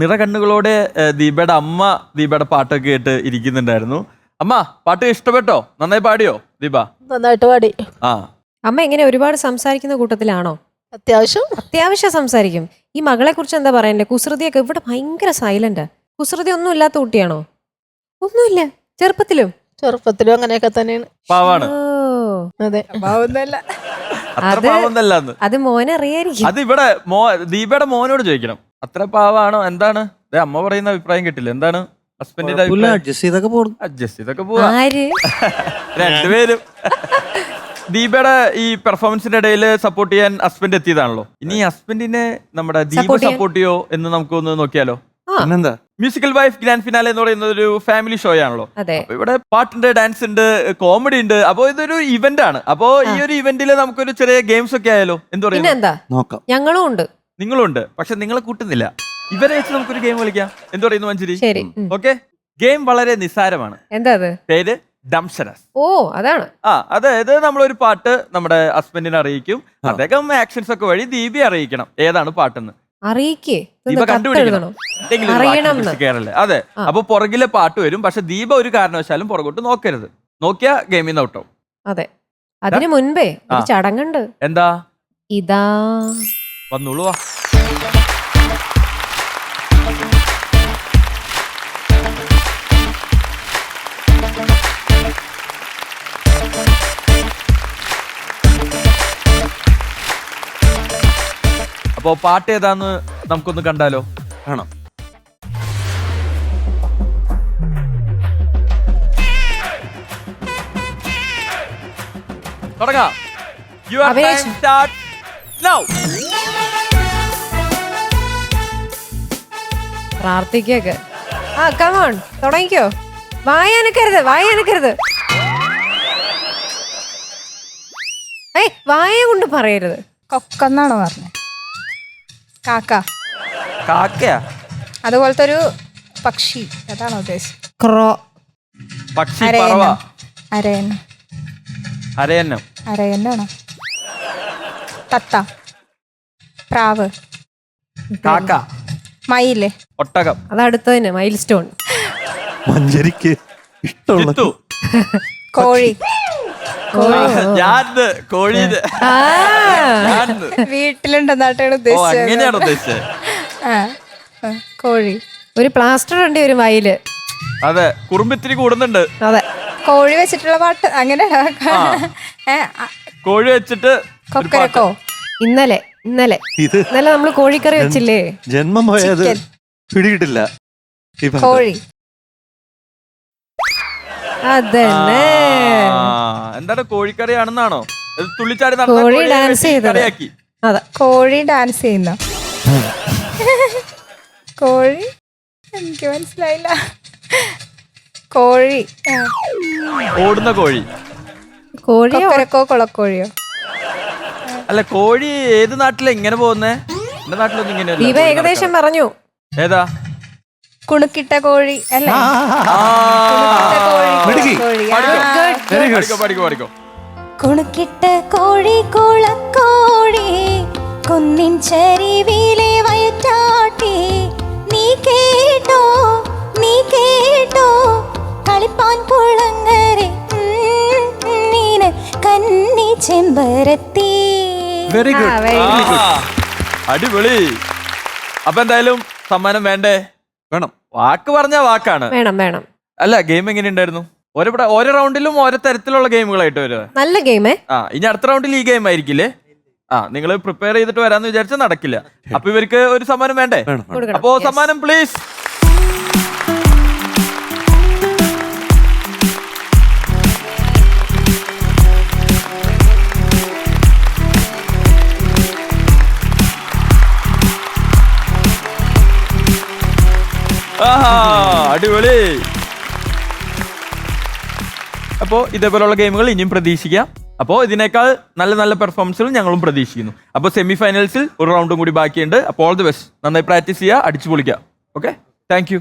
നിറകണ്ണുകളോടെ ദീപയുടെ അമ്മ ദീപയുടെ പാട്ടൊക്കെ കേട്ട് ഇരിക്കുന്നുണ്ടായിരുന്നു. അമ്മ പാട്ട് ഇഷ്ടപ്പെട്ടോ? നന്നായി പാടിയോ ദീപ? നന്നായിട്ട് പാടി. ആ അമ്മ എങ്ങനെ ഒരുപാട് സംസാരിക്കുന്ന കൂട്ടത്തിലാണോ? അത്യാവശ്യം സംസാരിക്കും. ഈ മകളെ കുറിച്ച് എന്താ പറയണ്ടേ? കുസൃതിയൊക്കെ ഇവിടെ ഭയങ്കര സൈലന്റാ. കുസൃതി ഒന്നും ഇല്ലാത്ത കുട്ടിയാണോ? ഒന്നുമില്ല. ചെറുപ്പത്തിലും അങ്ങനെയൊക്കെ തന്നെയാണ്. പാവാണ്. അതെ, അത്ര പാവൊന്നല്ലാന്ന് അത് മോനെ അറിയായിരിക്കും. അത് ഇവിടെ ദീപയുടെ മോനോട് ചോദിക്കണം. അത്ര പാവാണോ എന്താണ്? അമ്മ പറയുന്ന അഭിപ്രായം കിട്ടില്ല. എന്താണ് ഹസ്ബൻഡിന്റെ അഡ്ജസ്റ്റ് ചെയ്തൊക്കെ പോവാ രണ്ടുപേരും. ദീപയുടെ ഈ പെർഫോമൻസിന്റെ ഇടയിൽ സപ്പോർട്ട് ചെയ്യാൻ ഹസ്ബൻഡ് എത്തിയതാണല്ലോ. ഇനി ഹസ്ബൻഡിനെ നമ്മുടെ ദീപ സപ്പോർട്ട് ചെയ്യോ എന്ന് നമുക്കൊന്ന് നോക്കിയാലോ? പിന്നെന്താ, മ്യൂസിക്കൽ വൈഫ് ഗ്രാൻഡ് ഫിനാലെ എന്ന് പറയുന്നത് ഒരു ഫാമിലി ഷോ ആണല്ലോ. ഇവിടെ പാട്ടുണ്ട്, ഡാൻസ് ഉണ്ട്, കോമഡി ഉണ്ട്. അപ്പൊ ഇതൊരു ഇവന്റ് ആണ്. അപ്പൊ ഈ ഒരു ഇവന്റിൽ നമുക്കൊരു ചെറിയ ഗെയിംസ് ഒക്കെ ആയാലോ? എന്ത് പറയുന്നത്? നോക്കാം. ഞങ്ങളും ഉണ്ട്. നിങ്ങളുണ്ട്, പക്ഷെ നിങ്ങളെ കൂട്ടുന്നില്ല. ഇവരെ വെച്ച് നമുക്കൊരു ഗെയിം കളിക്കാം. എന്ത് പറയുന്നു മഞ്ജരി? ഓക്കെ, ഗെയിം വളരെ നിസ്സാരമാണ്. എന്താ അത്? പേര് ഡംഷറസ്. ഓ, അതാണ്. അതായത് നമ്മളൊരു പാട്ട് നമ്മുടെ ഹസ്ബൻഡിനെ അറിയിക്കും. അദ്ദേഹം ആക്ഷൻസ് ഒക്കെ വഴി ദീപയെ അറിയിക്കണം ഏതാണ് പാട്ടെന്ന്. അറിയിക്കേ, ദീപ കണ്ടുപിടിക്കണം. കേറല്ലേ? അതെ. അപ്പൊ പുറകിലെ പാട്ട് വരും. പക്ഷെ ദീപ ഒരു കാരണവശാലും പുറകോട്ട് നോക്കരുത്. നോക്കിയാ ഗെയിമിൽ നിന്ന് ഔട്ടോ. അതെ. അതിനു മുൻപേ ഒരു ചടങ്ങുണ്ട്. എന്താ? ഇതാ വന്നോളൂ. അപ്പോ പാട്ട് ഏതാന്ന് നമുക്കൊന്ന് കണ്ടാലോ? കാണാം. തുടങ്ങാം. Your time starts now. പ്രാർത്ഥിക്കൊക്കെ. കമോൺ, തുടങ്ങിക്കോ. വായനക്കരുത്. വായ കൊണ്ട് പറയരുത്. കൊക്കെന്നാണോ പറഞ്ഞത്? കാക്കയാ? അതുപോലത്തെ ഒരു പക്ഷി, അതാണോ ഉദ്ദേശിച്ചത്? ക്രോ. പക്ഷി, പറവ, അരയന്നാണോ? തത്ത, പ്രാവ്, കാക്ക, മയില്, ഒട്ടകം. അതടുത്തതിന് മൈൽ സ്റ്റോൺ. മഞ്ജരിക്ക് ഇഷ്ടമുള്ള കോഴി. വീട്ടിലുണ്ടെന്നാട്ടാണ് ഉദ്ദേശിച്ചത്. അങ്ങനെയാണ് ഉദ്ദേശിച്ചത്. കോഴി. ഒരു പ്ലാസ്റ്റർ ഉണ്ട് ഒരു മയില്. അതെ, കുറുമ്പിത്തിരി കൂടുന്നുണ്ട്. അതെ, കോഴി വെച്ചിട്ടുള്ള പാട്ട് അങ്ങനെ. കോഴി വെച്ചിട്ട് കൊക്കരക്കോ. ഇന്നലെ നമ്മള് കോഴിക്കറി വെച്ചില്ലേ? ജന്മം പോയത് പിടികിട്ടില്ല. കോഴി. അതന്നെ. എന്താണ് കോഴിക്കറി ആണെന്നാണോ? തുള്ളിച്ചാടി കോഴി ഡാൻസ് ചെയ്തത്. അതെ, കോഴി ഡാൻസ് ചെയ്യുന്ന കോഴി. എനിക്ക് മനസ്സിലായില്ല. കോഴി, ഓടുന്ന കോഴി. കൊക്കരക്കോ, കുളക്കോഴിയോ? അല്ല, കോഴി ഏത് നാട്ടിലാ ഇങ്ങനെ പോകുന്നേ? എന്റെ നാട്ടിലൊന്നും ഇങ്ങനെ ഏകദേശം പറഞ്ഞു. ഏതാ? കുണുക്കിട്ട കോഴി അല്ലേ? കുണുക്കിട്ട കോഴി, കുളക്കോഴി, കുന്നിൻ ചരിവിലെ വയറ്റാട്ടി. നീ കേട്ടോ കളിപ്പാൻ കുളങ്ങരെ കന്നി ചെമ്പരത്തി. Very good. അടിപൊളി. അപ്പൊ എന്തായാലും സമ്മാനം വേണ്ടേ? വേണം. വാക്ക് പറഞ്ഞ വാക്കാണ്. വേണം. അല്ല, ഗെയിം എങ്ങനെ ഉണ്ടായിരുന്നു? ഓരോ റൗണ്ടിലും ഓരോ തരത്തിലുള്ള ഗെയിമുകളായിട്ട് വരിക. നല്ല ഗെയിമേ. ഇനി അടുത്ത റൗണ്ടിൽ ഈ ഗെയിം ആയിരിക്കില്ലേ? നിങ്ങൾ പ്രിപ്പയർ ചെയ്തിട്ട് വരാന്ന് വിചാരിച്ചാൽ നടക്കില്ല. അപ്പൊ ഇവർക്ക് ഒരു സമ്മാനം വേണ്ടേ? അപ്പോ സമ്മാനം പ്ലീസ്. അടിപൊളി. അപ്പോൾ ഇതേപോലുള്ള ഗെയിമുകൾ ഇനിയും പ്രതീക്ഷിക്കാം. അപ്പോൾ ഇതിനേക്കാൾ നല്ല നല്ല പെർഫോമൻസുകൾ ഞങ്ങളും പ്രതീക്ഷിക്കുന്നു. അപ്പോൾ സെമി ഫൈനൽസിൽ ഒരു റൗണ്ടും കൂടി ബാക്കിയുണ്ട്. അപ്പോൾ ഓൾ ദി ബെസ്റ്റ്. നന്നായി പ്രാക്ടീസ് ചെയ്യുക, അടിച്ചു പൊളിക്കുക. Okay, thank U.